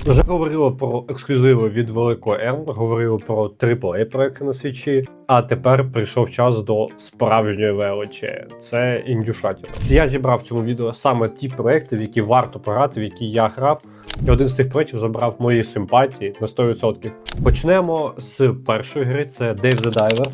Вже говорили про ексклюзиви від Великого М, говорили про AAA проекти на свічі, а тепер прийшов час до справжньої величі. Це індюшатір. Я зібрав в цьому відео саме ті проекти, в які варто пограти, в які я грав. І один з цих проєктів забрав мої симпатії на 100%. Почнемо з першої гри, це Dave the Diver.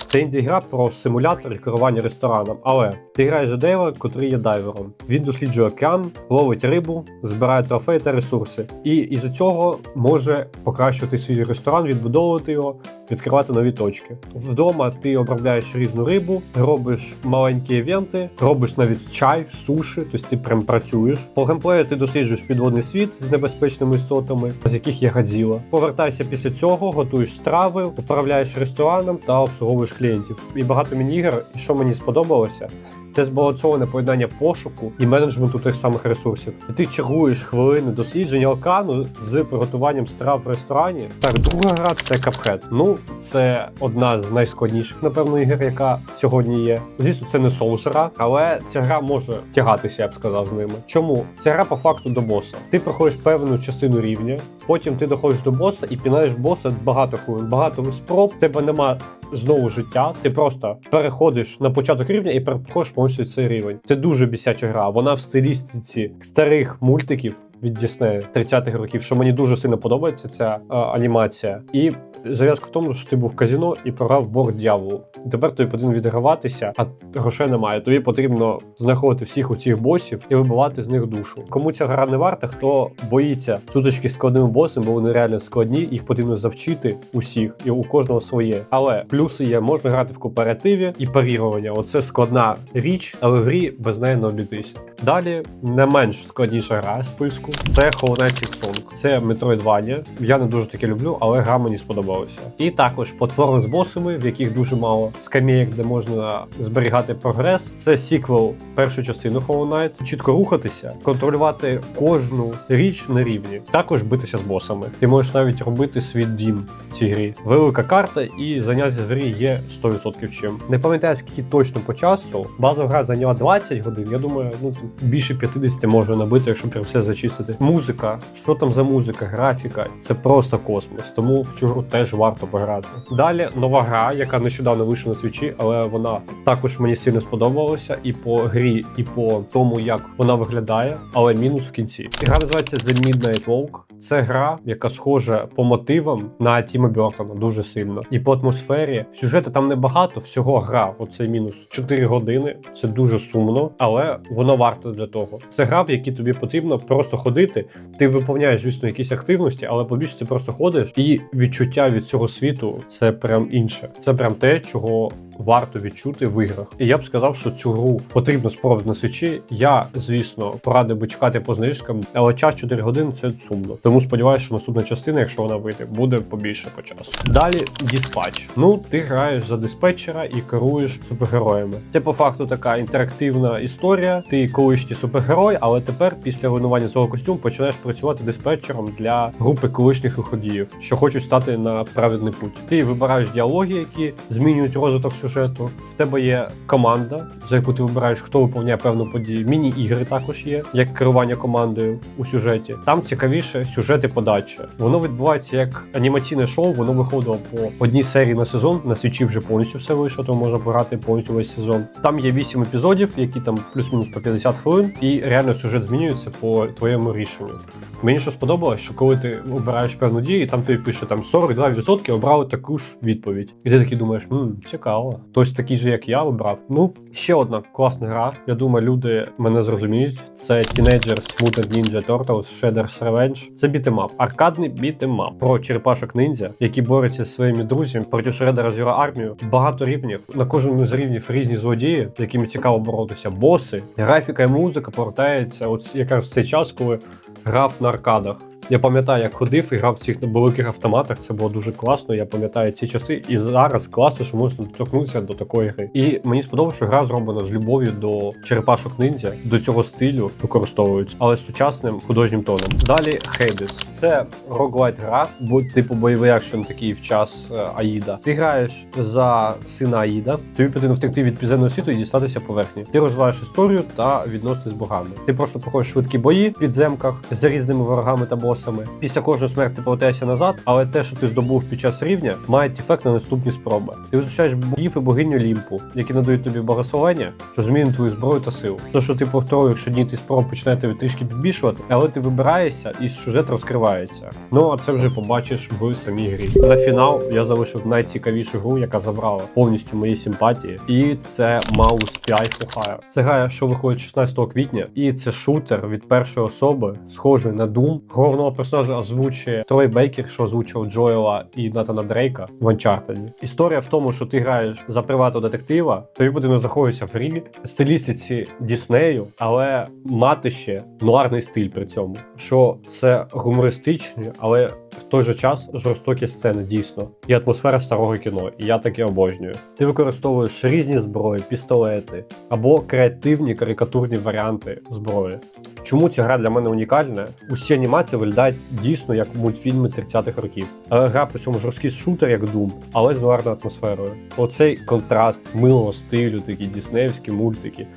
Це інді-гра про симулятор і керування рестораном, але ти граєш за Дейва, котрий є дайвером. Він досліджує океан, ловить рибу, збирає трофеї та ресурси. І із-за цього може покращувати свій ресторан, відбудовувати його, відкривати нові точки. Вдома ти обробляєш різну рибу, робиш маленькі івенти, робиш навіть чай, суші, тобто ти прям працюєш. По геймплею ти досліджуєш підводний світ з небезпечними істотами, з яких є Годзіла. Повертайся після цього, готуєш страви, управляєш рестораном та обслуговуєш клієнтів. І багато міні-ігор, що мені сподобалося, це збалансоване поєднання пошуку і менеджменту тих самих ресурсів. І ти чергуєш хвилини дослідження океану з приготуванням страв в ресторані. Так, друга гра – це Cuphead. Ну, це одна з найскладніших, напевно, ігор, яка сьогодні є. Звісно, це не соус-гра, але ця гра може тягатися, я б сказав, з ними. Чому? Ця гра по факту до боса. Ти проходиш певну частину рівня, потім ти доходиш до боса і пінаєш боса багато хвилин, багато спроб, тебе нема знову життя, ти просто переходиш на початок рівня і переходиш повністю цей рівень. Це дуже бісяча гра, вона в стилістиці старих мультиків від Діснея 30-х років, що мені дуже сильно подобається ця анімація. І зав'язка в тому, що ти був в казино і програв борг дьяволу. Тепер тобі потрібно відіграватися, а грошей немає. Тобі потрібно знаходити всіх оцих босів і вибивати з них душу. Кому ця гра не варта, хто боїться сутички з складними босами, бо вони реально складні, їх потрібно завчити усіх, і у кожного своє. Але плюси є, можна грати в кооперативі і парірування. Оце складна річ, але в грі без неї не обійтися. Далі не менш складніша гра списку. Це Hollow Knight Silksong. Це Metroidvania. Я не дуже таке люблю, але гра мені сподобалася. І також платформи з босами, в яких дуже мало скам'як, де можна зберігати прогрес. Це сіквел першої частини Hollow Knight. Чітко рухатися, контролювати кожну річ на рівні. Також битися з босами. Ти можеш навіть робити свій дім в цій грі. Велика карта і заняття в грі є 100% чим. Не пам'ятаю, скільки точно по часу. Базова гра зайняла 20 годин. Я думаю, більше 50 можна набити, якщо прям все зачистити. Музика, що там за музика, графіка, це просто космос, тому в цю гру теж варто пограти. Далі нова гра, яка нещодавно вийшла на свічі, але вона також мені сильно сподобалася і по грі, і по тому, як вона виглядає, але мінус в кінці. Гра називається The Midnight Walk. Це гра, яка схожа по мотивам на Тіма Бертона дуже сильно. І по атмосфері. Сюжету там небагато, всього гра. Оцей мінус 4 години. Це дуже сумно, але воно варто для того. Це гра, в якій тобі потрібно просто ходити. Ти виповняєш, звісно, якісь активності, але побільше ти просто ходиш. І відчуття від цього світу – це прям інше. Це прям те, чого варто відчути в іграх. І я б сказав, що цю гру потрібно спробувати на свічі. Я, звісно, порадив би чекати по знижкам, але час 4 години – це сумно. Тому сподіваюся, що наступна частина, якщо вона вийде, буде побільше по часу. Далі Dispatch. Ти граєш за диспетчера і керуєш супергероями. Це по факту така інтерактивна історія. Ти колишній супергерой, але тепер після руйнування цього костюму починаєш працювати диспетчером для групи колишніх виходіїв, що хочуть стати на праведний путь. Ти вибираєш діалоги, які змінюють розвиток сюжету. В тебе є команда, за яку ти вибираєш, хто виповняє певну подію. Міні-ігри також є, як керування командою у сюжеті. Там цікавіше сюжет і подача. Воно відбувається як анімаційне шоу, воно виходило по одній серії на сезон, на свічі вже повністю все вийшло, тому можна пограти повністю весь сезон. Там є 8 епізодів, які там плюс-мінус по 50 хвилин, і реально сюжет змінюється по твоєму рішенню. Мені що сподобалось, що коли ти обираєш певну дію, і там тобі пише, там 42% обрали таку ж відповідь. І ти такий думаєш, цікаво. Хтось такий же, як я, обрав. Ще одна класна гра. Я думаю, люди мене зрозуміють. Це Teenagers Mutant Ninja Turtles Shredder's Revenge. Це бітемап. Аркадний бітемап. Про черепашок ніндзя, які борються зі своїми друзями проти Шреддера з його армією. Багато рівнів. На кожному з рівнів різні злодії, з якими цікаво боротися. Боси. Графіка і музика повертається от якраз в цей час, коли грав на аркадах. Я пам'ятаю, як ходив і грав в цих великих автоматах, це було дуже класно, я пам'ятаю ці часи, і зараз класно, що можна доторкнутися до такої гри. І мені сподобалося, що гра зроблена з любов'ю до черепашок ніндзя, до цього стилю використовують, але з сучасним художнім тоном. Далі Hades. Це роглайт гра, типу бойовий акшен такий в час Аїда. Ти граєш за сина Аїда, тобі потрібно втекти від підземного світу і дістатися поверхні. Ти розвиваєш історію та відносини з богами. Ти просто проходиш швидкі бої в підземках з різними ворогами та босами. босами. Після кожної смерті ти повертаєшся назад, але те, що ти здобув під час рівня, має ефект на наступні спроби. Ти зустрічаєш богів і богиню Лімпу, які надають тобі благословення, що змінить твою зброю та силу. Те, що ти повторюєш щодні, ти спроб починає тебе трішки підбільшувати, але ти вибираєшся і сюжет розкривається. Ну а це вже побачиш в самій грі. На фінал я залишив найцікавішу гру, яка забрала повністю мої симпатії, і це Mouse Spy for Hire. Це гра, що виходить 16 квітня, і це шутер від першої особи, схожий на Doom. Головного персонажа озвучує Трой Бейкер, що озвучив Джоела і Натана Дрейка в Uncharted. Історія в тому, що ти граєш за приватного детектива, тобі потрібно знаходитися в рілі, стилістиці Діснею, але мати ще нуарний стиль при цьому. Що це гумористичні, але в той же час жорстокі сцени дійсно. І атмосфера старого кіно, і я таке обожнюю. Ти використовуєш різні зброї, пістолети, або креативні карикатурні варіанти зброї. Чому ця гра для мене унікальна? Усі анімації виглядають дійсно як мультфільми 30-х років. Але гра при цьому жорсткий шутер, як Doom, але з нуарною атмосферою. Оцей контраст милого стилю, такі діснеївські мультики,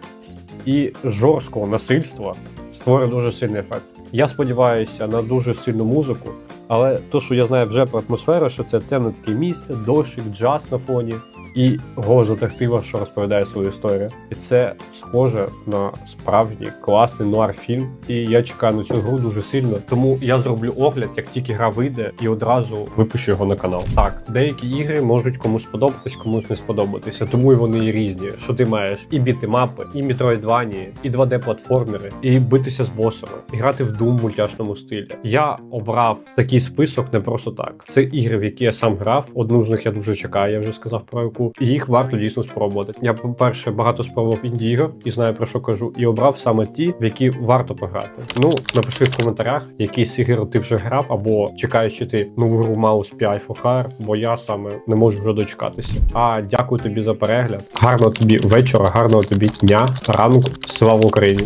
і жорсткого насильства створює дуже сильний ефект. Я сподіваюся на дуже сильну музику, але то, що я знаю вже про атмосферу, що це темне таке місце, дощик, джаз на фоні і голос детектива, що розповідає свою історію. І це схоже на справжній класний нуар-фільм. І я чекаю на цю гру дуже сильно, тому я зроблю огляд, як тільки гра вийде, і одразу випущу його на канал. Так, деякі ігри можуть комусь сподобатись, комусь не сподобатися, тому і вони і різні. Що ти маєш і бітемапи, і Metroidvania, і 2D-платформери, і битися з босами, і грати в Doom в мультяшному стилі. Я обрав такий список не просто так. Це ігри, в які я сам грав, одну з них я дуже чекаю, я вже сказав про яку. І їх варто дійсно спробувати. Я, по-перше, багато спробував інді-ігор і знаю, про що кажу, і обрав саме ті, в які варто пограти. Ну, напиши в коментарях, які з ігор ти вже грав, або чекаєш, чи ти нову гру Mouse Spy for Hire, бо я саме не можу вже дочекатися. А дякую тобі за перегляд. Гарного тобі вечора, гарного тобі дня, ранку. Слава Україні!